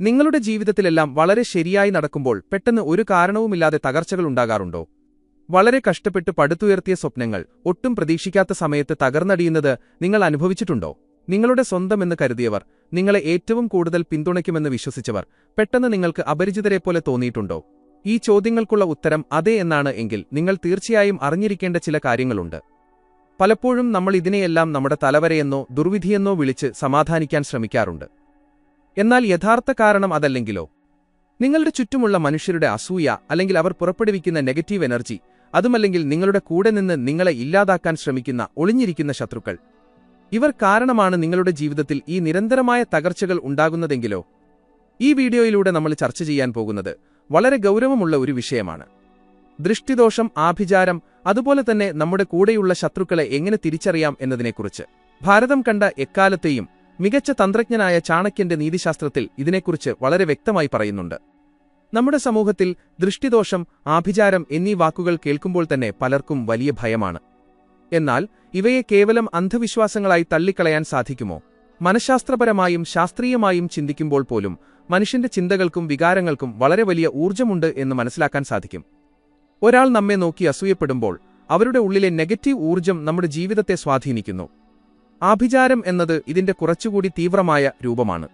നിങ്ങളുടെ ജീവിതത്തിലെല്ലാം വളരെ ശരിയായി നടക്കുമ്പോൾ പെട്ടെന്ന് ഒരു കാരണവുമില്ലാതെ തകർച്ചകൾ ഉണ്ടാകാറുണ്ടോ? വളരെ കഷ്ടപ്പെട്ട് പടുത്തുയർത്തിയ സ്വപ്നങ്ങൾ ഒട്ടും പ്രതീക്ഷിക്കാത്ത സമയത്ത് തകർന്നടിയുന്നത് നിങ്ങൾ അനുഭവിച്ചിട്ടുണ്ടോ? നിങ്ങളുടെ സ്വന്തമെന്ന് കരുതിയവർ, നിങ്ങളെ ഏറ്റവും കൂടുതൽ പിന്തുണയ്ക്കുമെന്ന് വിശ്വസിച്ചവർ പെട്ടെന്ന് നിങ്ങൾക്ക് അപരിചിതരെപ്പോലെ തോന്നിയിട്ടുണ്ടോ? ഈ ചോദ്യങ്ങൾക്കുള്ള ഉത്തരം അതെ എന്നാണ് എങ്കിൽ നിങ്ങൾ തീർച്ചയായും അറിഞ്ഞിരിക്കേണ്ട ചില കാര്യങ്ങളുണ്ട്. പലപ്പോഴും നമ്മൾ ഇതിനെയെല്ലാം നമ്മുടെ തലവരയെന്നോ ദുർവിധിയെന്നോ വിളിച്ച് സമാധാനിക്കാൻ ശ്രമിക്കാറുണ്ട്. എന്നാൽ യഥാർത്ഥ കാരണം അതല്ലെങ്കിലോ? നിങ്ങളുടെ ചുറ്റുമുള്ള മനുഷ്യരുടെ അസൂയ, അല്ലെങ്കിൽ അവർ പുറപ്പെടുവിക്കുന്ന നെഗറ്റീവ് എനർജി, അതുമല്ലെങ്കിൽ നിങ്ങളുടെ കൂടെ നിന്ന് നിങ്ങളെ ഇല്ലാതാക്കാൻ ശ്രമിക്കുന്ന ഒളിഞ്ഞിരിക്കുന്ന ശത്രുക്കൾ, ഇവർ കാരണമാണ് നിങ്ങളുടെ ജീവിതത്തിൽ ഈ നിരന്തരമായ തകർച്ചകൾ ഉണ്ടാകുന്നതെങ്കിലോ? ഈ വീഡിയോയിലൂടെ നമ്മൾ ചർച്ച ചെയ്യാൻ പോകുന്നത് വളരെ ഗൗരവമുള്ള ഒരു വിഷയമാണ്. ദൃഷ്ടിദോഷം, ആഭിചാരം, അതുപോലെ തന്നെ നമ്മുടെ കൂടെയുള്ള ശത്രുക്കളെ എങ്ങനെ തിരിച്ചറിയാം എന്നതിനെക്കുറിച്ച്. ഭാരതം കണ്ട എക്കാലത്തെയും മികച്ച തന്ത്രജ്ഞനായ ചാണക്യന്റെ നീതിശാസ്ത്രത്തിൽ ഇതിനെക്കുറിച്ച് വളരെ വ്യക്തമായി പറയുന്നുണ്ട്. നമ്മുടെ സമൂഹത്തിൽ ദൃഷ്ടിദോഷം, ആഭിചാരം എന്നീ വാക്കുകൾ കേൾക്കുമ്പോൾ തന്നെ പലർക്കും വലിയ ഭയമാണ്. എന്നാൽ ഇവയെ കേവലം അന്ധവിശ്വാസങ്ങളായി തള്ളിക്കളയാൻ സാധിക്കുമോ? മനഃശാസ്ത്രപരമായും ശാസ്ത്രീയമായും ചിന്തിക്കുമ്പോൾ പോലും മനുഷ്യന്റെ ചിന്തകൾക്കും വികാരങ്ങൾക്കും വളരെ വലിയ ഊർജ്ജമുണ്ട് എന്ന് മനസ്സിലാക്കാൻ സാധിക്കും. ഒരാൾ നമ്മെ നോക്കി അസൂയപ്പെടുമ്പോൾ അവരുടെ ഉള്ളിലെ നെഗറ്റീവ് ഊർജ്ജം നമ്മുടെ ജീവിതത്തെ സ്വാധീനിക്കുന്നു. ആഭിചാരം എന്നത് ഇതിന്റെ കുറച്ചുകൂടി തീവ്രമായ രൂപമാണ്.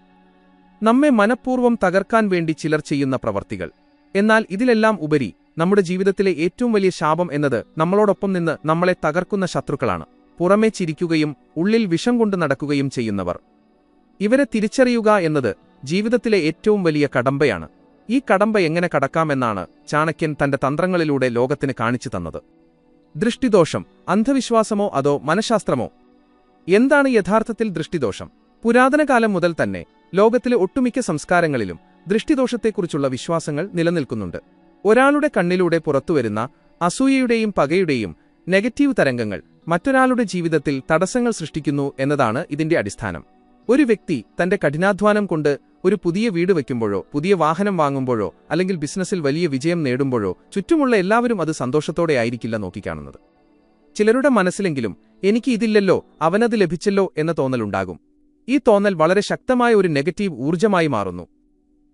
നമ്മെ മനഃപൂർവ്വം തകർക്കാൻ വേണ്ടി ചിലർ ചെയ്യുന്ന പ്രവർത്തികൾ. എന്നാൽ ഇതിലെല്ലാം ഉപരി നമ്മുടെ ജീവിതത്തിലെ ഏറ്റവും വലിയ ശാപം എന്നത് നമ്മളോടൊപ്പം നിന്ന് നമ്മളെ തകർക്കുന്ന ശത്രുക്കളാണ്. പുറമേ ചിരിക്കുകയും ഉള്ളിൽ വിഷം കൊണ്ട് നടക്കുകയും ചെയ്യുന്നവർ. ഇവരെ തിരിച്ചറിയുക എന്നത് ജീവിതത്തിലെ ഏറ്റവും വലിയ കടമ്പയാണ്. ഈ കടമ്പ എങ്ങനെ കടക്കാമെന്നാണ് ചാണക്യൻ തന്റെ തന്ത്രങ്ങളിലൂടെ ലോകത്തിന് കാണിച്ചു തന്നത്. ദൃഷ്ടിദോഷം അന്ധവിശ്വാസമോ അതോ മനഃശാസ്ത്രമോ? എന്താണ് യഥാർത്ഥത്തിൽ ദൃഷ്ടിദോഷം? പുരാതനകാലം മുതൽ തന്നെ ലോകത്തിലെ ഒട്ടുമിക്ക സംസ്കാരങ്ങളിലും ദൃഷ്ടിദോഷത്തെക്കുറിച്ചുള്ള വിശ്വാസങ്ങൾ നിലനിൽക്കുന്നുണ്ട്. ഒരാളുടെ കണ്ണിലൂടെ പുറത്തുവരുന്ന അസൂയയുടെയും പകയുടെയും നെഗറ്റീവ് തരംഗങ്ങൾ മറ്റൊരാളുടെ ജീവിതത്തിൽ തടസ്സങ്ങൾ സൃഷ്ടിക്കുന്നു എന്നതാണ് ഇതിന്റെ അടിസ്ഥാനം. ഒരു വ്യക്തി തന്റെ കഠിനാധ്വാനം കൊണ്ട് ഒരു പുതിയ വീട് വയ്ക്കുമ്പോഴോ, പുതിയ വാഹനം വാങ്ങുമ്പോഴോ, അല്ലെങ്കിൽ ബിസിനസ്സിൽ വലിയ വിജയം നേടുമ്പോഴോ ചുറ്റുമുള്ള എല്ലാവരും അത് സന്തോഷത്തോടെ ആയിരിക്കില്ല നോക്കിക്കാണുന്നത്. ചിലരുടെ മനസ്സിലെങ്കിലും എനിക്ക് ഇതില്ലല്ലോ, അവനത് ലഭിച്ചല്ലോ എന്ന തോന്നലുണ്ടാകും. ഈ തോന്നൽ വളരെ ശക്തമായ ഒരു നെഗറ്റീവ് ഊർജ്ജമായി മാറുന്നു.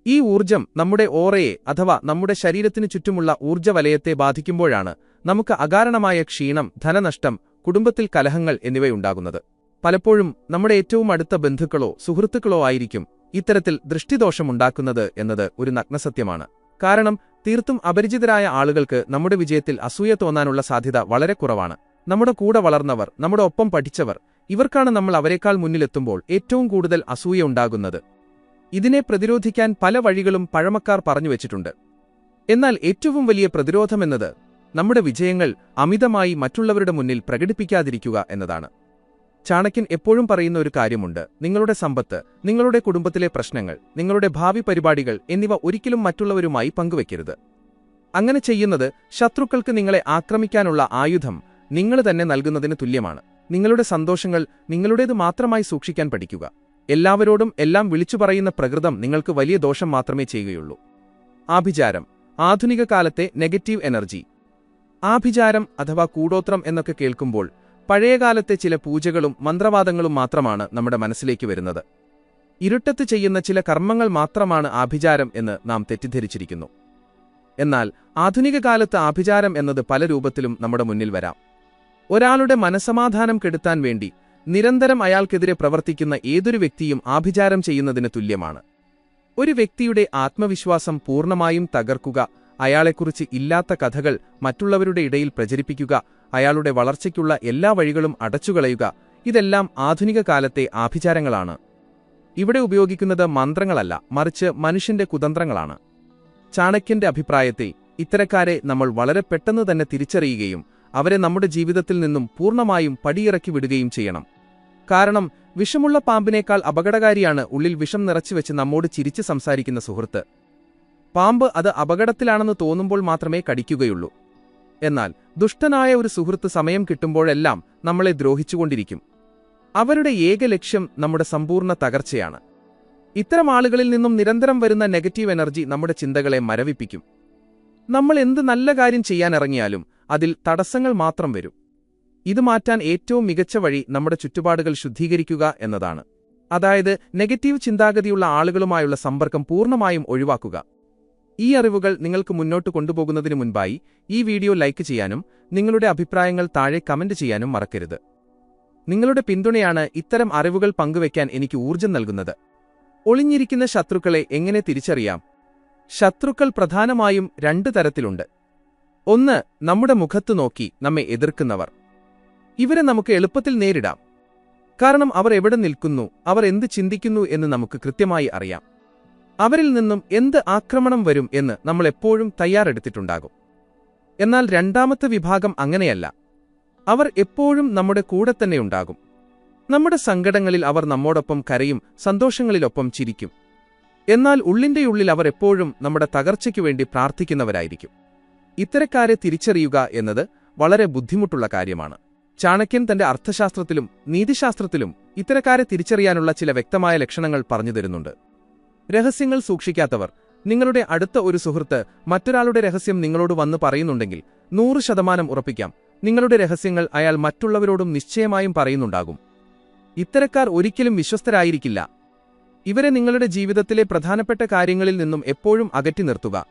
ഈ ഊർജ്ജം നമ്മുടെ ഓറയെ അഥവാ നമ്മുടെ ശരീരത്തിനു ചുറ്റുമുള്ള ഊർജ്ജവലയത്തെ ബാധിക്കുമ്പോഴാണ് നമുക്ക് അകാരണമായ ക്ഷീണം, ധനനഷ്ടം, കുടുംബത്തിൽ കലഹങ്ങൾ എന്നിവയുണ്ടാകുന്നത്. പലപ്പോഴും നമ്മുടെ ഏറ്റവും അടുത്ത ബന്ധുക്കളോ സുഹൃത്തുക്കളോ ആയിരിക്കും ഇത്തരത്തിൽ ദൃഷ്ടിദോഷമുണ്ടാക്കുന്നത് എന്നത് ഒരു നഗ്നസത്യമാണ്. കാരണം തീർത്തും അപരിചിതരായ ആളുകൾക്ക് നമ്മുടെ വിജയത്തിൽ അസൂയ തോന്നാനുള്ള സാധ്യത വളരെ കുറവാണ്. നമ്മുടെ കൂടെ വളർന്നവർ, നമ്മുടെ ഒപ്പം പഠിച്ചവർ, ഇവർക്കാണ് നമ്മൾ അവരെക്കാൾ മുന്നിലെത്തുമ്പോൾ ഏറ്റവും കൂടുതൽ അസൂയ ഉണ്ടാകുന്നത്. ഇതിനെ പ്രതിരോധിക്കാൻ പല വഴികളും പഴമക്കാർ പറഞ്ഞുവച്ചിട്ടുണ്ട്. എന്നാൽ ഏറ്റവും വലിയ പ്രതിരോധമെന്നത് നമ്മുടെ വിജയങ്ങൾ അമിതമായി മറ്റുള്ളവരുടെ മുന്നിൽ പ്രകടിപ്പിക്കാതിരിക്കുക എന്നതാണ്. ചാണക്യൻ എപ്പോഴും പറയുന്ന ഒരു കാര്യമുണ്ട്: നിങ്ങളുടെ സമ്പത്ത്, നിങ്ങളുടെ കുടുംബത്തിലെ പ്രശ്നങ്ങൾ, നിങ്ങളുടെ ഭാവി പരിപാടികൾ എന്നിവ ഒരിക്കലും മറ്റുള്ളവരുമായി പങ്കുവയ്ക്കരുത്. അങ്ങനെ ചെയ്യുന്നത് ശത്രുക്കൾക്ക് നിങ്ങളെ ആക്രമിക്കാനുള്ള ആയുധം നിങ്ങൾ തന്നെ നൽകുന്നതിന് തുല്യമാണ്. നിങ്ങളുടെ സന്തോഷങ്ങൾ നിങ്ങളുടേത് മാത്രമായി സൂക്ഷിക്കാൻ പഠിക്കുക. എല്ലാവരോടും എല്ലാം വിളിച്ചു പറയുന്ന പ്രകൃതം നിങ്ങൾക്ക് വലിയ ദോഷം മാത്രമേ ചെയ്യുകയുള്ളൂ. ആഭിചാരം, ആധുനിക കാലത്തെ നെഗറ്റീവ് എനർജി. ആഭിചാരം അഥവാ കൂടോത്രം എന്നൊക്കെ കേൾക്കുമ്പോൾ പഴയകാലത്തെ ചില പൂജകളും മന്ത്രവാദങ്ങളും മാത്രമാണ് നമ്മുടെ മനസ്സിലേക്ക് വരുന്നത്. ഇരുട്ടത്ത് ചെയ്യുന്ന ചില കർമ്മങ്ങൾ മാത്രമാണ് ആഭിചാരം എന്ന് നാം തെറ്റിദ്ധരിച്ചിരിക്കുന്നു. എന്നാൽ ആധുനിക കാലത്ത് ആഭിചാരം എന്നത് പല രൂപത്തിലും നമ്മുടെ മുന്നിൽ വരാം. ഒരാളുടെ മനസ്സമാധാനം കെടുത്താൻ വേണ്ടി നിരന്തരം അയാൾക്കെതിരെ പ്രവർത്തിക്കുന്ന ഏതൊരു വ്യക്തിയും ആഭിചാരം ചെയ്യുന്നതിന് തുല്യമാണ്. ഒരു വ്യക്തിയുടെ ആത്മവിശ്വാസം പൂർണ്ണമായും തകർക്കുക, അയാളെക്കുറിച്ച് ഇല്ലാത്ത കഥകൾ മറ്റുള്ളവരുടെ ഇടയിൽ പ്രചരിപ്പിക്കുക, അയാളുടെ വളർച്ചയ്ക്കുള്ള എല്ലാ വഴികളും അടച്ചുകളയുക, ഇതെല്ലാം ആധുനിക കാലത്തെ ആഭിചാരങ്ങളാണ്. ഇവിടെ ഉപയോഗിക്കുന്നത് മന്ത്രങ്ങളല്ല, മറിച്ച് മനുഷ്യന്റെ കുതന്ത്രങ്ങളാണ്. ചാണക്യന്റെ അഭിപ്രായത്തിൽ ഇത്തരക്കാരെ നമ്മൾ വളരെ പെട്ടെന്ന് തന്നെ തിരിച്ചറിയുകയും അവരെ നമ്മുടെ ജീവിതത്തിൽ നിന്നും പൂർണ്ണമായും പടിയിറക്കി വിടുകയും ചെയ്യണം. കാരണം വിഷമുള്ള പാമ്പിനേക്കാൾ അപകടകാരിയാണ് ഉള്ളിൽ വിഷം നിറച്ചുവെച്ച് നമ്മോട് ചിരിച്ച് സംസാരിക്കുന്ന സുഹൃത്ത്. പാമ്പ് അത് അപകടത്തിലാണെന്ന് തോന്നുമ്പോൾ മാത്രമേ കടിക്കുകയുള്ളൂ. എന്നാൽ ദുഷ്ടനായ ഒരു സുഹൃത്ത് സമയം കിട്ടുമ്പോഴെല്ലാം നമ്മളെ ദ്രോഹിച്ചുകൊണ്ടിരിക്കും. അവരുടെ ഏക ലക്ഷ്യം നമ്മുടെ സമ്പൂർണ്ണ തകർച്ചയാണ്. ഇത്തരം ആളുകളിൽ നിന്നും നിരന്തരം വരുന്ന നെഗറ്റീവ് എനർജി നമ്മുടെ ചിന്തകളെ മരവിപ്പിക്കും. നമ്മൾ എന്ത് നല്ല കാര്യം ചെയ്യാനിറങ്ങിയാലും അതിൽ തടസ്സങ്ങൾ മാത്രം വരും. ഇത് മാറ്റാൻ ഏറ്റവും മികച്ച വഴി നമ്മുടെ ചുറ്റുപാടുകൾ ശുദ്ധീകരിക്കുക എന്നതാണ്. അതായത് നെഗറ്റീവ് ചിന്താഗതിയുള്ള ആളുകളുമായുള്ള സമ്പർക്കം പൂർണ്ണമായും ഒഴിവാക്കുക. ഈ അറിവുകൾ നിങ്ങൾക്ക് മുന്നോട്ട് കൊണ്ടുപോകുന്നതിനു മുൻപായി ഈ വീഡിയോ ലൈക്ക് ചെയ്യാനും നിങ്ങളുടെ അഭിപ്രായങ്ങൾ താഴെ കമന്റ് ചെയ്യാനും മറക്കരുത്. നിങ്ങളുടെ പിന്തുണയാണ് ഇത്തരം അറിവുകൾ പങ്കുവയ്ക്കാൻ എനിക്ക് ഊർജ്ജം നൽകുന്നത്. ഒളിഞ്ഞിരിക്കുന്ന ശത്രുക്കളെ എങ്ങനെ തിരിച്ചറിയാം? ശത്രുക്കൾ പ്രധാനമായും രണ്ട് തരത്തിലുണ്ട്. ഒന്ന്, നമ്മുടെ മുഖത്തു നോക്കി നമ്മെ എതിർക്കുന്നവർ. ഇവരെ നമുക്ക് എളുപ്പത്തിൽ നേരിടാം. കാരണം അവർ എവിടെ നിൽക്കുന്നു, അവർ എന്ത് ചിന്തിക്കുന്നു എന്ന് നമുക്ക് കൃത്യമായി അറിയാം. അവരിൽ നിന്നും എന്ത് ആക്രമണം വരും എന്ന് നമ്മൾ എപ്പോഴും തയ്യാറെടുത്തിട്ടുണ്ടാകും. എന്നാൽ രണ്ടാമത്തെ വിഭാഗം അങ്ങനെയല്ല. അവർ എപ്പോഴും നമ്മുടെ കൂടെ തന്നെയുണ്ടാകും. നമ്മുടെ സങ്കടങ്ങളിൽ അവർ നമ്മോടൊപ്പം കരയും, സന്തോഷങ്ങളിലൊപ്പം ചിരിക്കും. എന്നാൽ ഉള്ളിന്റെയുള്ളിൽ അവർ എപ്പോഴും നമ്മുടെ തകർച്ചയ്ക്കു വേണ്ടി പ്രാർത്ഥിക്കുന്നവരായിരിക്കും. ഇത്തരക്കാരെ തിരിച്ചറിയുക എന്നത് വളരെ ബുദ്ധിമുട്ടുള്ള കാര്യമാണ്. ചാണക്യൻ തന്റെ അർത്ഥശാസ്ത്രത്തിലും നീതിശാസ്ത്രത്തിലും ഇത്തരക്കാരെ തിരിച്ചറിയാനുള്ള ചില വ്യക്തമായ ലക്ഷണങ്ങൾ പറഞ്ഞുതരുന്നുണ്ട്. രഹസ്യങ്ങൾ സൂക്ഷിക്കാത്തവർ. നിങ്ങളുടെ അടുത്ത ഒരു സുഹൃത്ത് മറ്റൊരാളുടെ രഹസ്യം നിങ്ങളോട് വന്ന് പറയുന്നുണ്ടെങ്കിൽ 100% ഉറപ്പിക്കാം, നിങ്ങളുടെ രഹസ്യങ്ങൾ അയാൾ മറ്റുള്ളവരോടും നിശ്ചയമായും പറയുന്നുണ്ടാകും. ഇത്തരക്കാർ ഒരിക്കലും വിശ്വസ്തരായിരിക്കില്ല. ഇവരെ നിങ്ങളുടെ ജീവിതത്തിലെ പ്രധാനപ്പെട്ട കാര്യങ്ങളിൽ നിന്നും എപ്പോഴും അകറ്റി നിർത്തുക.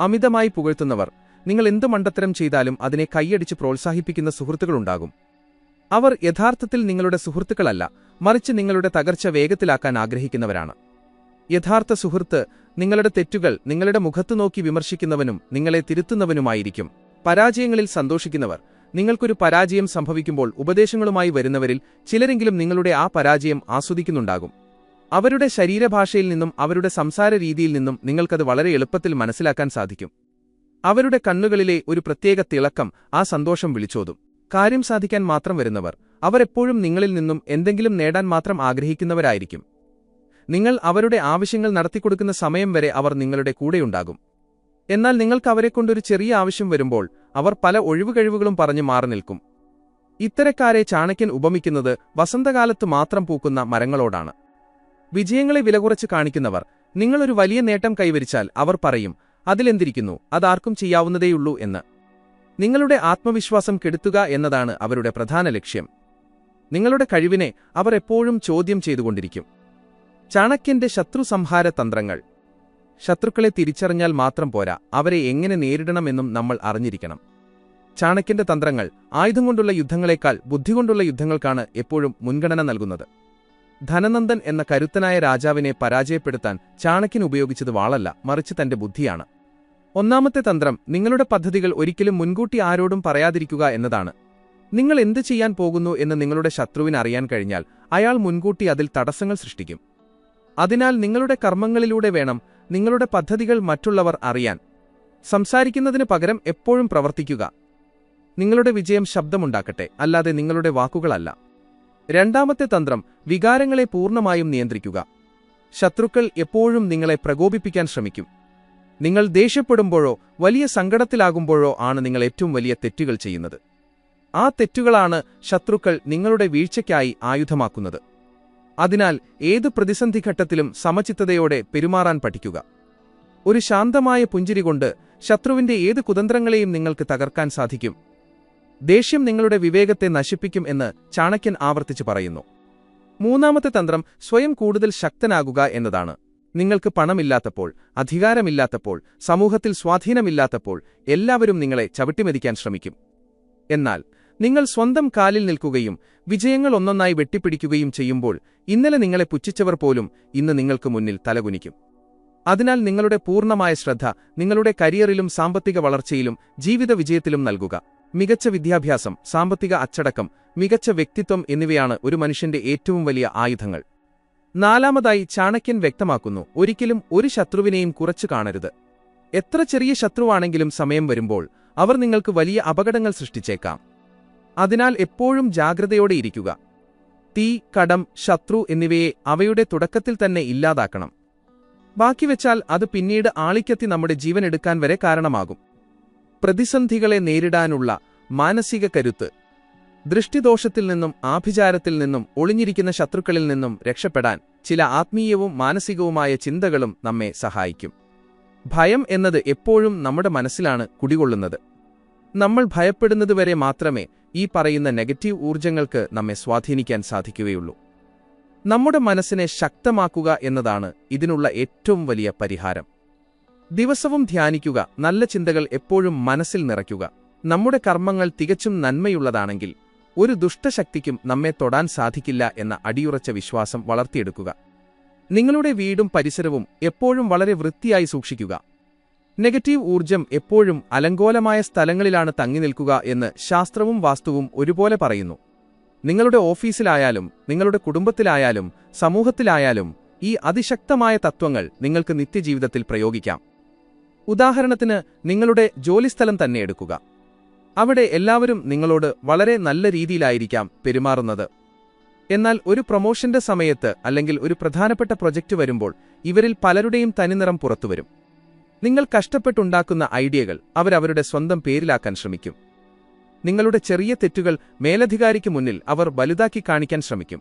അമിതമായി പുകഴ്ത്തുന്നവർ. നിങ്ങൾ എന്ത് മണ്ടത്തരം ചെയ്താലും അതിനെ കൈയടിച്ച് പ്രോത്സാഹിപ്പിക്കുന്ന സുഹൃത്തുക്കളുണ്ടാകും. അവർ യഥാർത്ഥത്തിൽ നിങ്ങളുടെ സുഹൃത്തുക്കളല്ല, മറിച്ച് നിങ്ങളുടെ തകർച്ച വേഗത്തിലാക്കാൻ ആഗ്രഹിക്കുന്നവരാണ്. യഥാർത്ഥ സുഹൃത്ത് നിങ്ങളുടെ തെറ്റുകൾ നിങ്ങളുടെ മുഖത്തു നോക്കി വിമർശിക്കുന്നവനും നിങ്ങളെ തിരുത്തുന്നവനുമായിരിക്കും. പരാജയങ്ങളിൽ സന്തോഷിക്കുന്നവർ. നിങ്ങൾക്കൊരു പരാജയം സംഭവിക്കുമ്പോൾ ഉപദേശങ്ങളുമായി വരുന്നവരിൽ ചിലരെങ്കിലും നിങ്ങളുടെ ആ പരാജയം ആസ്വദിക്കുന്നുണ്ടാകും. അവരുടെ ശരീരഭാഷയിൽ നിന്നും അവരുടെ സംസാര രീതിയിൽ നിന്നും നിങ്ങൾക്കത് വളരെ എളുപ്പത്തിൽ മനസ്സിലാക്കാൻ സാധിക്കും. അവരുടെ കണ്ണുകളിലെ ഒരു പ്രത്യേക തിളക്കം ആ സന്തോഷം വിളിച്ചോതും. കാര്യം സാധിക്കാൻ മാത്രം വരുന്നവർ. അവരെപ്പോഴും നിങ്ങളിൽ നിന്നും എന്തെങ്കിലും നേടാൻ മാത്രം ആഗ്രഹിക്കുന്നവരായിരിക്കും. നിങ്ങൾ അവരുടെ ആവശ്യങ്ങൾ നടത്തിക്കൊടുക്കുന്ന സമയം വരെ അവർ നിങ്ങളുടെ കൂടെയുണ്ടാകും. എന്നാൽ നിങ്ങൾക്ക് അവരെക്കൊണ്ടൊരു ചെറിയ ആവശ്യം വരുമ്പോൾ അവർ പല ഒഴിവുകഴിവുകളും പറഞ്ഞ് മാറി നിൽക്കും. ഇത്തരക്കാരെ ചാണക്യൻ ഉപമിക്കുന്നത് വസന്തകാലത്ത് മാത്രം പൂക്കുന്ന മരങ്ങളോടാണ്. വിജയങ്ങളെ വിലകുറച്ച് കാണിക്കുന്നവർ. നിങ്ങളൊരു വലിയ നേട്ടം കൈവരിച്ചാൽ അവർ പറയും, അതിലെന്തിരിക്കുന്നു, അതാർക്കും ചെയ്യാവുന്നതേയുള്ളൂ എന്ന്. നിങ്ങളുടെ ആത്മവിശ്വാസം കെടുത്തുക എന്നതാണ് അവരുടെ പ്രധാന ലക്ഷ്യം. നിങ്ങളുടെ കഴിവിനെ അവർ എപ്പോഴും ചോദ്യം ചെയ്തുകൊണ്ടിരിക്കും. ചാണക്യന്റെ ശത്രു സംഹാര തന്ത്രങ്ങൾ. ശത്രുക്കളെ തിരിച്ചറിഞ്ഞാൽ മാത്രം പോരാ, അവരെ എങ്ങനെ നേരിടണമെന്നും നമ്മൾ അറിഞ്ഞിരിക്കണം. ചാണക്യന്റെ തന്ത്രങ്ങൾ ആയുധം കൊണ്ടുള്ള യുദ്ധങ്ങളെക്കാൾ ബുദ്ധികൊണ്ടുള്ള യുദ്ധങ്ങൾക്കാണ് എപ്പോഴും മുൻഗണന നൽകുന്നത്. ധനനന്ദൻ എന്ന കരുത്തനായ രാജാവിനെ പരാജയപ്പെടുത്താൻ ചാണക്യൻ ഉപയോഗിച്ചത് വാളല്ല, മറിച്ച് തന്റെ ബുദ്ധിയാണ്. ഒന്നാമത്തെ തന്ത്രം, നിങ്ങളുടെ പദ്ധതികൾ ഒരിക്കലും മുൻകൂട്ടി ആരോടും പറയാതിരിക്കുക എന്നതാണ്. നിങ്ങൾ എന്ത് ചെയ്യാൻ പോകുന്നു എന്ന് നിങ്ങളുടെ ശത്രുവിന് അറിയാൻ കഴിഞ്ഞാൽ അയാൾ മുൻകൂട്ടി അതിൽ തടസ്സങ്ങൾ സൃഷ്ടിക്കും. അതിനാൽ നിങ്ങളുടെ കർമ്മങ്ങളിലൂടെ വേണം നിങ്ങളുടെ പദ്ധതികൾ മറ്റുള്ളവർ അറിയാൻ. സംസാരിക്കുന്നതിന് പകരം എപ്പോഴും പ്രവർത്തിക്കുക. നിങ്ങളുടെ വിജയം ശബ്ദമുണ്ടാക്കട്ടെ, അല്ലാതെ നിങ്ങളുടെ വാക്കുകളല്ല. രണ്ടാമത്തെ തന്ത്രം, വികാരങ്ങളെ പൂർണ്ണമായും നിയന്ത്രിക്കുക. ശത്രുക്കൾ എപ്പോഴും നിങ്ങളെ പ്രകോപിപ്പിക്കാൻ ശ്രമിക്കും. നിങ്ങൾ ദേഷ്യപ്പെടുമ്പോഴോ വലിയ സങ്കടത്തിലാകുമ്പോഴോ ആണ് നിങ്ങൾ ഏറ്റവും വലിയ തെറ്റുകൾ ചെയ്യുന്നത്. ആ തെറ്റുകളാണ് ശത്രുക്കൾ നിങ്ങളുടെ വീഴ്ചയ്ക്കായി ആയുധമാക്കുന്നത്. അതിനാൽ ഏതു പ്രതിസന്ധിഘട്ടത്തിലും സമചിത്തതയോടെ പെരുമാറാൻ പഠിക്കുക. ഒരു ശാന്തമായ പുഞ്ചിരി കൊണ്ട് ശത്രുവിന്റെ ഏത് കുതന്ത്രങ്ങളെയും നിങ്ങൾക്ക് തകർക്കാൻ സാധിക്കും. ദേഷ്യം നിങ്ങളുടെ വിവേകത്തെ നശിപ്പിക്കും എന്ന് ചാണക്യൻ ആവർത്തിച്ചു പറയുന്നു. മൂന്നാമത്തെ തന്ത്രം, സ്വയം കൂടുതൽ ശക്തനാകുക എന്നതാണ്. നിങ്ങൾക്ക് പണമില്ലാത്തപ്പോൾ, അധികാരമില്ലാത്തപ്പോൾ, സമൂഹത്തിൽ സ്വാധീനമില്ലാത്തപ്പോൾ എല്ലാവരും നിങ്ങളെ ചവിട്ടിമെതിക്കാൻ ശ്രമിക്കും. എന്നാൽ നിങ്ങൾ സ്വന്തം കാലിൽ നിൽക്കുകയും വിജയങ്ങൾ ഒന്നൊന്നായി വെട്ടിപ്പിടിക്കുകയും ചെയ്യുമ്പോൾ ഇന്നലെ നിങ്ങളെ പുച്ഛിച്ചവർ പോലും ഇന്ന് നിങ്ങൾക്ക് മുന്നിൽ തലകുനിക്കും. അതിനാൽ നിങ്ങളുടെ പൂർണ്ണമായ ശ്രദ്ധ നിങ്ങളുടെ കരിയറിലും സാമ്പത്തിക വളർച്ചയിലും ജീവിത വിജയത്തിലും നൽകുക. മികച്ച വിദ്യാഭ്യാസം, സാമ്പത്തിക അച്ചടക്കം, മികച്ച വ്യക്തിത്വം എന്നിവയാണ് ഒരു മനുഷ്യന്റെ ഏറ്റവും വലിയ ആയുധങ്ങൾ. നാലാമതായി ചാണക്യൻ വ്യക്തമാക്കുന്നു, ഒരിക്കലും ഒരു ശത്രുവിനെയും കുറച്ചു കാണരുത്. എത്ര ചെറിയ ശത്രുവാണെങ്കിലും സമയം വരുമ്പോൾ അവർ നിങ്ങൾക്ക് വലിയ അപകടങ്ങൾ സൃഷ്ടിച്ചേക്കാം. അതിനാൽ എപ്പോഴും ജാഗ്രതയോടെയിരിക്കുക. തീ, കടം, ശത്രു എന്നിവയെ അവയുടെ തുടക്കത്തിൽ തന്നെ ഇല്ലാതാക്കണം. ബാക്കിവെച്ചാൽ അത് പിന്നീട് ആളിക്കത്തി നമ്മുടെ ജീവൻ എടുക്കാൻ വരെ കാരണമാകും. പ്രതിസന്ധികളെ നേരിടാനുള്ള മാനസിക കരുത്ത്. ദൃഷ്ടിദോഷത്തിൽ നിന്നും ആഭിചാരത്തിൽ നിന്നും ഒളിഞ്ഞിരിക്കുന്ന ശത്രുക്കളിൽ നിന്നും രക്ഷപ്പെടാൻ ചില ആത്മീയവും മാനസികവുമായ ചിന്തകളും നമ്മെ സഹായിക്കും. ഭയം എന്നത് എപ്പോഴും നമ്മുടെ മനസ്സിലാണ് കുടികൊള്ളുന്നത്. നമ്മൾ ഭയപ്പെടുന്നതുവരെ മാത്രമേ ഈ പറയുന്ന നെഗറ്റീവ് ഊർജ്ജങ്ങൾക്ക് നമ്മെ സ്വാധീനിക്കാൻ സാധിക്കുകയുള്ളൂ. നമ്മുടെ മനസ്സിനെ ശക്തമാക്കുക എന്നതാണ് ഇതിനുള്ള ഏറ്റവും വലിയ പരിഹാരം. ദിവസവും ധ്യാനിക്കുക, നല്ല ചിന്തകൾ എപ്പോഴും മനസ്സിൽ നിറയ്ക്കുക. നമ്മുടെ കർമ്മങ്ങൾ തികച്ചും നന്മയുള്ളതാണെങ്കിൽ ഒരു ദുഷ്ടശക്തിക്കും നമ്മെ തൊടാൻ സാധിക്കില്ല എന്ന അടിയുറച്ച വിശ്വാസം വളർത്തിയെടുക്കുക. നിങ്ങളുടെ വീടും പരിസരവും എപ്പോഴും വളരെ വൃത്തിയായി സൂക്ഷിക്കുക. നെഗറ്റീവ് ഊർജം എപ്പോഴും അലങ്കോലമായ സ്ഥലങ്ങളിലാണ് തങ്ങിനിൽക്കുക എന്ന് ശാസ്ത്രവും വാസ്തുവും ഒരുപോലെ പറയുന്നു. നിങ്ങളുടെ ഓഫീസിലായാലും നിങ്ങളുടെ കുടുംബത്തിലായാലും സമൂഹത്തിലായാലും ഈ അതിശക്തമായ തത്വങ്ങൾ നിങ്ങൾക്ക് നിത്യജീവിതത്തിൽ പ്രയോഗിക്കാം. ഉദാഹരണത്തിന്, നിങ്ങളുടെ ജോലിസ്ഥലം തന്നെ എടുക്കുക. അവിടെ എല്ലാവരും നിങ്ങളോട് വളരെ നല്ല രീതിയിലായിരിക്കാം പെരുമാറുന്നത്. എന്നാൽ ഒരു പ്രൊമോഷന്റെ സമയത്ത് അല്ലെങ്കിൽ ഒരു പ്രധാനപ്പെട്ട പ്രൊജക്റ്റ് വരുമ്പോൾ ഇവരിൽ പലരുടെയും തനിനിറം പുറത്തുവരും. നിങ്ങൾ കഷ്ടപ്പെട്ടുണ്ടാക്കുന്ന ഐഡിയകൾ അവരവരുടെ സ്വന്തം പേരിലാക്കാൻ ശ്രമിക്കും. നിങ്ങളുടെ ചെറിയ തെറ്റുകൾ മേലധികാരിക്ക് മുന്നിൽ അവർ വലുതാക്കി കാണിക്കാൻ ശ്രമിക്കും.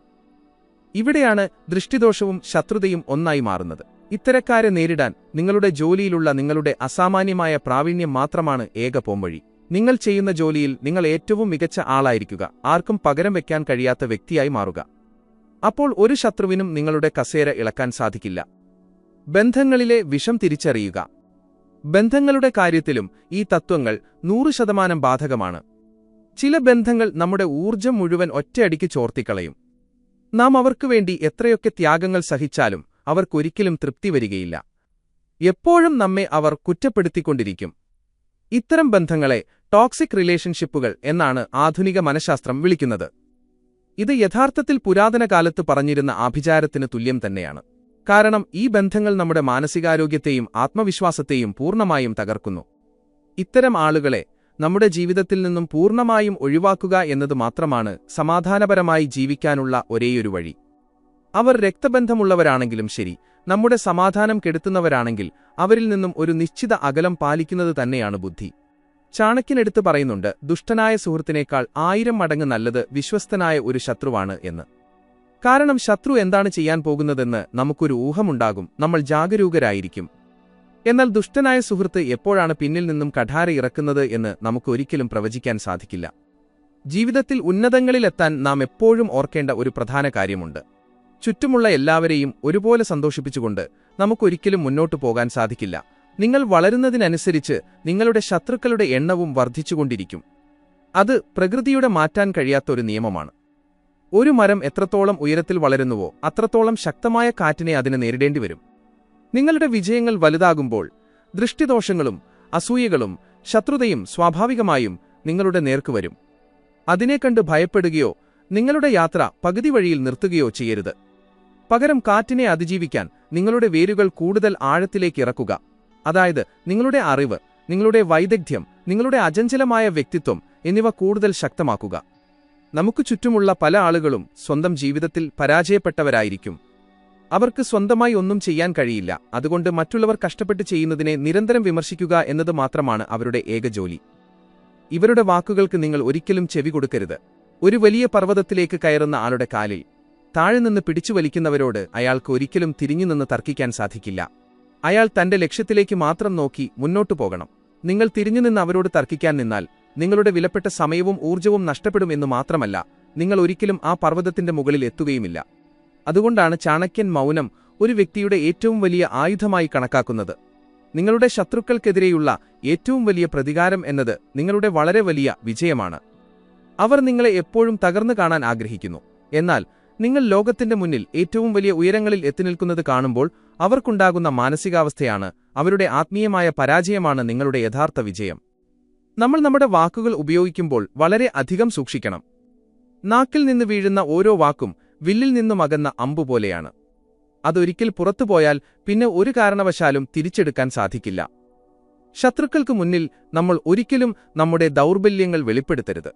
ഇവിടെയാണ് ദൃഷ്ടിദോഷവും ശത്രുതയും ഒന്നായി മാറുന്നത്. ഇത്തരക്കാരെ നേരിടാൻ നിങ്ങളുടെ ജോലിയിലുള്ള നിങ്ങളുടെ അസാമാന്യമായ പ്രാവീണ്യം മാത്രമാണ് ഏക പോംവഴി. നിങ്ങൾ ചെയ്യുന്ന ജോലിയിൽ നിങ്ങൾ ഏറ്റവും മികച്ച ആളായിരിക്കുക, ആർക്കും പകരം വയ്ക്കാൻ കഴിയാത്ത വ്യക്തിയായി മാറുക. അപ്പോൾ ഒരു ശത്രുവിനും നിങ്ങളുടെ കസേര ഇളക്കാൻ സാധിക്കില്ല. ബന്ധങ്ങളിലെ വിഷം തിരിച്ചറിയുക. ബന്ധങ്ങളുടെ കാര്യത്തിലും ഈ തത്വങ്ങൾ 100% ബാധകമാണ്. ചില ബന്ധങ്ങൾ നമ്മുടെ ഊർജ്ജം മുഴുവൻ ഒറ്റയടിക്ക് ചോർത്തിക്കളയും. നാം അവർക്കുവേണ്ടി എത്രയൊക്കെ ത്യാഗങ്ങൾ സഹിച്ചാലും അവർക്കൊരിക്കലും തൃപ്തി വരികയില്ല. എപ്പോഴും നമ്മെ അവർ കുറ്റപ്പെടുത്തിക്കൊണ്ടിരിക്കും. ഇത്തരം ബന്ധങ്ങളെ ടോക്സിക് റിലേഷൻഷിപ്പുകൾ എന്നാണ് ആധുനിക മനഃശാസ്ത്രം വിളിക്കുന്നത്. ഇത് യഥാർത്ഥത്തിൽ പുരാതന കാലത്ത് പറഞ്ഞിരുന്ന ആഭിചാരത്തിന് തുല്യം തന്നെയാണ്. കാരണം ഈ ബന്ധങ്ങൾ നമ്മുടെ മാനസികാരോഗ്യത്തെയും ആത്മവിശ്വാസത്തെയും പൂർണ്ണമായും തകർക്കുന്നു. ഇത്തരം ആളുകളെ നമ്മുടെ ജീവിതത്തിൽ നിന്നും പൂർണ്ണമായും ഒഴിവാക്കുക എന്നത് മാത്രമാണ് സമാധാനപരമായി ജീവിക്കാനുള്ള ഒരേയൊരു വഴി. അവർ രക്തബന്ധമുള്ളവരാണെങ്കിലും ശരി, നമ്മുടെ സമാധാനം കെടുത്തുന്നവരാണെങ്കിൽ അവരിൽ നിന്നും ഒരു നിശ്ചിത അകലം പാലിക്കുന്നത് തന്നെയാണ് ബുദ്ധി. ചാണക്യനെടുത്ത് പറയുന്നുണ്ട്, ദുഷ്ടനായ സുഹൃത്തിനേക്കാൾ 1000 മടങ്ങ് നല്ലത് വിശ്വസ്തനായ ഒരു ശത്രുവാണ് എന്ന്. കാരണം ശത്രു എന്താണ് ചെയ്യാൻ പോകുന്നതെന്ന് നമുക്കൊരു ഊഹമുണ്ടാകും, നമ്മൾ ജാഗരൂകരായിരിക്കും. എന്നാൽ ദുഷ്ടനായ സുഹൃത്ത് എപ്പോഴാണ് പിന്നിൽ നിന്നും കഠാര ഇറക്കുന്നത് എന്ന് നമുക്കൊരിക്കലും പ്രവചിക്കാൻ സാധിക്കില്ല. ജീവിതത്തിൽ ഉന്നതങ്ങളിലെത്താൻ നാം എപ്പോഴും ഓർക്കേണ്ട ഒരു പ്രധാന കാര്യമുണ്ട്. ചുറ്റുമുള്ള എല്ലാവരെയും ഒരുപോലെ സന്തോഷിപ്പിച്ചുകൊണ്ട് നമുക്കൊരിക്കലും മുന്നോട്ടു പോകാൻ സാധിക്കില്ല. നിങ്ങൾ വളരുന്നതിനനുസരിച്ച് നിങ്ങളുടെ ശത്രുക്കളുടെ എണ്ണവും വർദ്ധിച്ചുകൊണ്ടിരിക്കും. അത് പ്രകൃതിയുടെ മാറ്റാൻ കഴിയാത്തൊരു നിയമമാണ്. ഒരു മരം എത്രത്തോളം ഉയരത്തിൽ വളരുന്നുവോ അത്രത്തോളം ശക്തമായ കാറ്റിനെ അതിന് നേരിടേണ്ടി വരും. നിങ്ങളുടെ വിജയങ്ങൾ വലുതാകുമ്പോൾ ദൃഷ്ടിദോഷങ്ങളും അസൂയകളും ശത്രുതയും സ്വാഭാവികമായും നിങ്ങളുടെ നേർക്ക് വരും. അതിനെ കണ്ട് ഭയപ്പെടുകയോ നിങ്ങളുടെ യാത്ര പകുതി വഴിയിൽ നിർത്തുകയോ ചെയ്യരുത്. പകരം കാറ്റിനെ അതിജീവിക്കാൻ നിങ്ങളുടെ വേരുകൾ കൂടുതൽ ആഴത്തിലേക്ക് ഇറക്കുക. അതായത് നിങ്ങളുടെ അറിവ്, നിങ്ങളുടെ വൈദഗ്ധ്യം, നിങ്ങളുടെ അചഞ്ചലമായ വ്യക്തിത്വം എന്നിവ കൂടുതൽ ശക്തമാക്കുക. നമുക്ക് ചുറ്റുമുള്ള പല ആളുകളും സ്വന്തം ജീവിതത്തിൽ പരാജയപ്പെട്ടവരായിരിക്കും. അവർക്ക് സ്വന്തമായി ഒന്നും ചെയ്യാൻ കഴിയില്ല. അതുകൊണ്ട് മറ്റുള്ളവർ കഷ്ടപ്പെട്ട് ചെയ്യുന്നതിനെ നിരന്തരം വിമർശിക്കുക എന്നത് മാത്രമാണ് അവരുടെ ഏക ജോലി. ഇവരുടെ വാക്കുകൾക്ക് നിങ്ങൾ ഒരിക്കലും ചെവി കൊടുക്കരുത്. ഒരു വലിയ പർവ്വതത്തിലേക്ക് കയറുന്ന ആളുടെ കാലിൽ താഴെ നിന്ന് പിടിച്ചു വലിക്കുന്നവരോട് അയാൾക്ക് ഒരിക്കലും തിരിഞ്ഞുനിന്ന് തർക്കിക്കാൻ സാധിക്കില്ല. അയാൾ തന്റെ ലക്ഷ്യത്തിലേക്ക് മാത്രം നോക്കി മുന്നോട്ടു പോകണം. നിങ്ങൾ തിരിഞ്ഞുനിന്ന് അവരോട് തർക്കിക്കാൻ നിന്നാൽ നിങ്ങളുടെ വിലപ്പെട്ട സമയവും ഊർജ്ജവും നഷ്ടപ്പെടുമെന്നു മാത്രമല്ല, നിങ്ങൾ ഒരിക്കലും ആ പർവ്വതത്തിന്റെ മുകളിൽ എത്തുകയുമില്ല. അതുകൊണ്ടാണ് ചാണക്യൻ മൗനം ഒരു വ്യക്തിയുടെ ഏറ്റവും വലിയ ആയുധമായി കണക്കാക്കുന്നത്. നിങ്ങളുടെ ശത്രുക്കൾക്കെതിരെയുള്ള ഏറ്റവും വലിയ പ്രതികാരം എന്നത് നിങ്ങളുടെ വളരെ വലിയ വിജയമാണ്. അവർ നിങ്ങളെ എപ്പോഴും തകർന്നു കാണാൻ ആഗ്രഹിക്കുന്നു. എന്നാൽ നിങ്ങൾ ലോകത്തിന്റെ മുന്നിൽ ഏറ്റവും വലിയ ഉയരങ്ങളിൽ എത്തിനിൽക്കുന്നത് കാണുമ്പോൾ അവർക്കുണ്ടാകുന്ന മാനസികാവസ്ഥയാണ്, അവരുടെ ആത്മീയമായ പരാജയമാണ് നിങ്ങളുടെ യഥാർത്ഥ വിജയം. നമ്മൾ നമ്മുടെ വാക്കുകൾ ഉപയോഗിക്കുമ്പോൾ വളരെ അധികം സൂക്ഷിക്കണം. നാക്കിൽ നിന്ന് വീഴുന്ന ഓരോ വാക്കും വില്ലിൽ നിന്നും അകന്ന അമ്പുപോലെയാണ്. അതൊരിക്കൽ പുറത്തുപോയാൽ പിന്നെ ഒരു കാരണവശാലും തിരിച്ചെടുക്കാൻ സാധിക്കില്ല. ശത്രുക്കൾക്ക് മുന്നിൽ നമ്മൾ ഒരിക്കലും നമ്മുടെ ദൗർബല്യങ്ങൾ വെളിപ്പെടുത്തരുത്.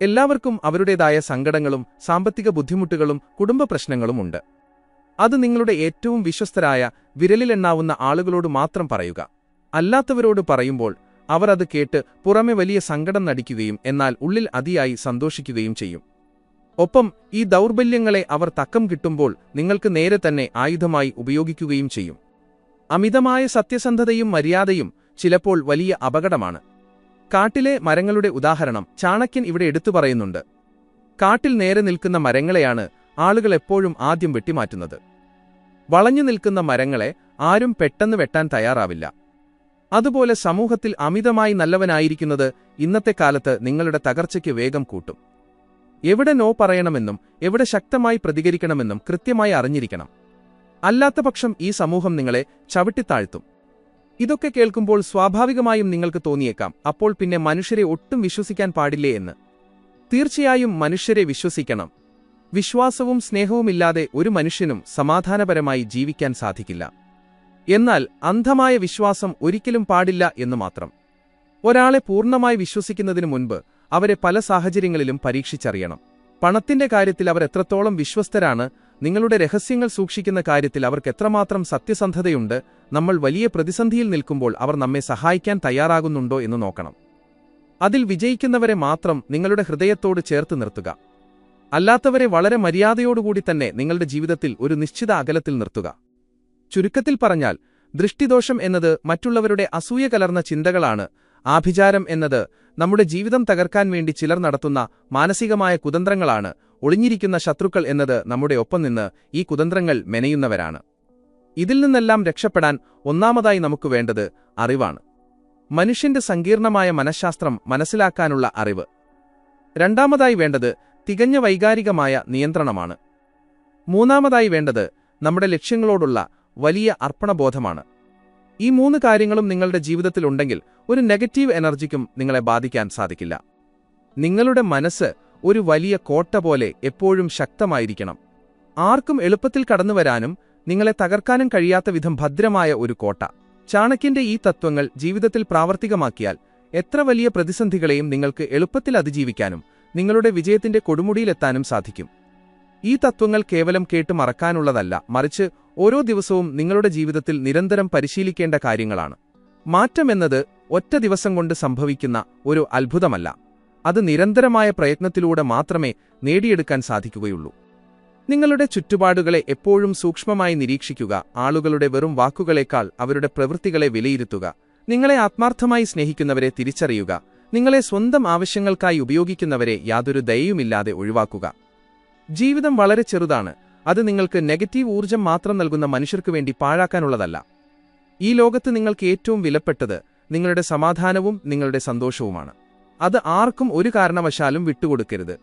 എല്ലാവർക്കും അവരുടേതായ സങ്കടങ്ങളും സാമ്പത്തിക ബുദ്ധിമുട്ടുകളും കുടുംബ പ്രശ്നങ്ങളുമുണ്ട്. അത് നിങ്ങളുടെ ഏറ്റവും വിശ്വസ്തരായ വിരലിലെണ്ണാവുന്ന ആളുകളോട് മാത്രം പറയുക. അല്ലാത്തവരോട് പറയുമ്പോൾ അവർ അത് കേട്ട് പുറമെ വലിയ സങ്കടം നടിക്കുകയും എന്നാൽ ഉള്ളിൽ അതിയായി സന്തോഷിക്കുകയും ചെയ്യും. ഒപ്പം ഈ ദൗർബല്യങ്ങളെ അവർ തക്കം കിട്ടുമ്പോൾ നിങ്ങൾക്ക് നേരെ തന്നെ ആയുധമായി ഉപയോഗിക്കുകയും ചെയ്യും. അമിതമായ സത്യസന്ധതയും മര്യാദയും ചിലപ്പോൾ വലിയ അപകടമാണ്. കാട്ടിലെ മരങ്ങളുടെ ഉദാഹരണം ചാണക്യൻ ഇവിടെ എടുത്തു പറയുന്നുണ്ട്. കാട്ടിൽ നേരെ നിൽക്കുന്ന മരങ്ങളെയാണ് ആളുകൾ എപ്പോഴും ആദ്യം വെട്ടിമാറ്റുന്നത്. വളഞ്ഞു നിൽക്കുന്ന മരങ്ങളെ ആരും പെട്ടെന്ന് വെട്ടാൻ തയ്യാറാവില്ല. അതുപോലെ സമൂഹത്തിൽ അമിതമായി നല്ലവനായിരിക്കുന്നത് ഇന്നത്തെ കാലത്ത് നിങ്ങളുടെ തകർച്ചയ്ക്ക് വേഗം കൂട്ടും. എവിടെ നോ പറയണമെന്നും എവിടെ ശക്തമായി പ്രതികരിക്കണമെന്നും കൃത്യമായി അറിഞ്ഞിരിക്കണം. അല്ലാത്തപക്ഷം ഈ സമൂഹം നിങ്ങളെ ചവിട്ടിത്താഴ്ത്തും. ഇതൊക്കെ കേൾക്കുമ്പോൾ സ്വാഭാവികമായും നിങ്ങൾക്ക് തോന്നിയേക്കാം, അപ്പോൾ പിന്നെ മനുഷ്യരെ ഒട്ടും വിശ്വസിക്കാൻ പാടില്ലേ എന്ന്. തീർച്ചയായും മനുഷ്യരെ വിശ്വസിക്കണം. വിശ്വാസവും സ്നേഹവുമില്ലാതെ ഒരു മനുഷ്യനും സമാധാനപരമായി ജീവിക്കാൻ സാധിക്കില്ല. എന്നാൽ അന്ധമായ വിശ്വാസം ഒരിക്കലും പാടില്ല എന്നു മാത്രം. ഒരാളെ പൂർണ്ണമായി വിശ്വസിക്കുന്നതിനു മുൻപ് അവരെ പല സാഹചര്യങ്ങളിലും പരീക്ഷിച്ചറിയണം. പണത്തിന്റെ കാര്യത്തിൽ അവർ എത്രത്തോളം വിശ്വസ്തരാണ്, നിങ്ങളുടെ രഹസ്യങ്ങൾ സൂക്ഷിക്കുന്ന കാര്യത്തിൽ അവർക്ക് എത്രമാത്രം സത്യസന്ധതയുണ്ട്, നമ്മൾ വലിയ പ്രതിസന്ധിയിൽ നിൽക്കുമ്പോൾ അവർ നമ്മെ സഹായിക്കാൻ തയ്യാറാകുന്നുണ്ടോ എന്ന് നോക്കണം. അതിൽ വിജയിക്കുന്നവരെ മാത്രം നിങ്ങളുടെ ഹൃദയത്തോട് ചേർത്ത് നിർത്തുക. അല്ലാത്തവരെ വളരെ മര്യാദയോടുകൂടി തന്നെ നിങ്ങളുടെ ജീവിതത്തിൽ ഒരു നിശ്ചിത അകലത്തിൽ നിർത്തുക. ചുരുക്കത്തിൽ പറഞ്ഞാൽ, ദൃഷ്ടിദോഷം എന്നത് മറ്റുള്ളവരുടെ അസൂയ കലർന്ന ചിന്തകളാണ്. ആഭിചാരം എന്നത് നമ്മുടെ ജീവിതം തകർക്കാൻ വേണ്ടി ചിലർ നടത്തുന്ന മാനസികമായ കുതന്ത്രങ്ങളാണ്. ഒളിഞ്ഞിരിക്കുന്ന ശത്രുക്കൾ എന്നത് നമ്മുടെ ഒപ്പം നിന്ന് ഈ കുതന്ത്രങ്ങൾ മെനയുന്നവരാണ്. ഇതിൽ നിന്നെല്ലാം രക്ഷപ്പെടാൻ ഒന്നാമതായി നമുക്ക് വേണ്ടത് അറിവാണ്. മനുഷ്യന്റെ സങ്കീർണമായ മനഃശാസ്ത്രം മനസ്സിലാക്കാനുള്ള അറിവ്. രണ്ടാമതായി വേണ്ടത് തികഞ്ഞ വൈകാരികമായ നിയന്ത്രണമാണ്. മൂന്നാമതായി വേണ്ടത് നമ്മുടെ ലക്ഷ്യങ്ങളോടുള്ള വലിയ അർപ്പണബോധമാണ്. ഈ 3 കാര്യങ്ങളും നിങ്ങളുടെ ജീവിതത്തിലുണ്ടെങ്കിൽ ഒരു നെഗറ്റീവ് എനർജിക്കും നിങ്ങളെ ബാധിക്കാൻ സാധിക്കില്ല. നിങ്ങളുടെ മനസ്സ് ഒരു വലിയ കോട്ട പോലെ എപ്പോഴും ശക്തമായിരിക്കണം. ആർക്കും എളുപ്പത്തിൽ കടന്നുവരാനും നിങ്ങളെ തകർക്കാനും കഴിയാത്ത വിധം ഭദ്രമായ ഒരു കോട്ട. ചാണക്യന്റെ ഈ തത്വങ്ങൾ ജീവിതത്തിൽ പ്രാവർത്തികമാക്കിയാൽ എത്ര വലിയ പ്രതിസന്ധികളെയും നിങ്ങൾക്ക് എളുപ്പത്തിൽ അതിജീവിക്കാനും നിങ്ങളുടെ വിജയത്തിന്റെ കൊടുമുടിയിലെത്താനും സാധിക്കും. ഈ തത്വങ്ങൾ കേവലം കേട്ട് മറക്കാനുള്ളതല്ല, മറിച്ച് ഓരോ ദിവസവും നിങ്ങളുടെ ജീവിതത്തിൽ നിരന്തരം പരിശീലിക്കേണ്ട കാര്യങ്ങളാണ്. മാറ്റമെന്നത് ഒറ്റ ദിവസം കൊണ്ട് സംഭവിക്കുന്ന ഒരു അത്ഭുതമല്ല. അത് നിരന്തരമായ പ്രയത്നത്തിലൂടെ മാത്രമേ നേടിയെടുക്കാൻ സാധിക്കുകയുള്ളൂ. നിങ്ങളുടെ ചുറ്റുപാടുകളെ എപ്പോഴും സൂക്ഷ്മമായി നിരീക്ഷിക്കുക. ആളുകളുടെ വെറും വാക്കുകളേക്കാൾ അവരുടെ പ്രവൃത്തികളെ വിലയിരുത്തുക. നിങ്ങളെ ആത്മാർത്ഥമായി സ്നേഹിക്കുന്നവരെ തിരിച്ചറിയുക. നിങ്ങളെ സ്വന്തം ആവശ്യങ്ങൾക്കായി ഉപയോഗിക്കുന്നവരെ യാതൊരു ദയയുമില്ലാതെ ഒഴിവാക്കുക. ജീവിതം വളരെ ചെറുതാണ്. അത് നിങ്ങൾക്ക് നെഗറ്റീവ് ഊർജം മാത്രം നൽകുന്ന മനുഷ്യർക്കു വേണ്ടി പാഴാക്കാനുള്ളതല്ല. ഈ ലോകത്ത് നിങ്ങൾക്ക് ഏറ്റവും വിലപ്പെട്ടത് നിങ്ങളുടെ സമാധാനവും നിങ്ങളുടെ സന്തോഷവുമാണ്. അത് ആർക്കും ഒരു കാരണവശാലും വിട്ടുകൊടുക്കരുത്.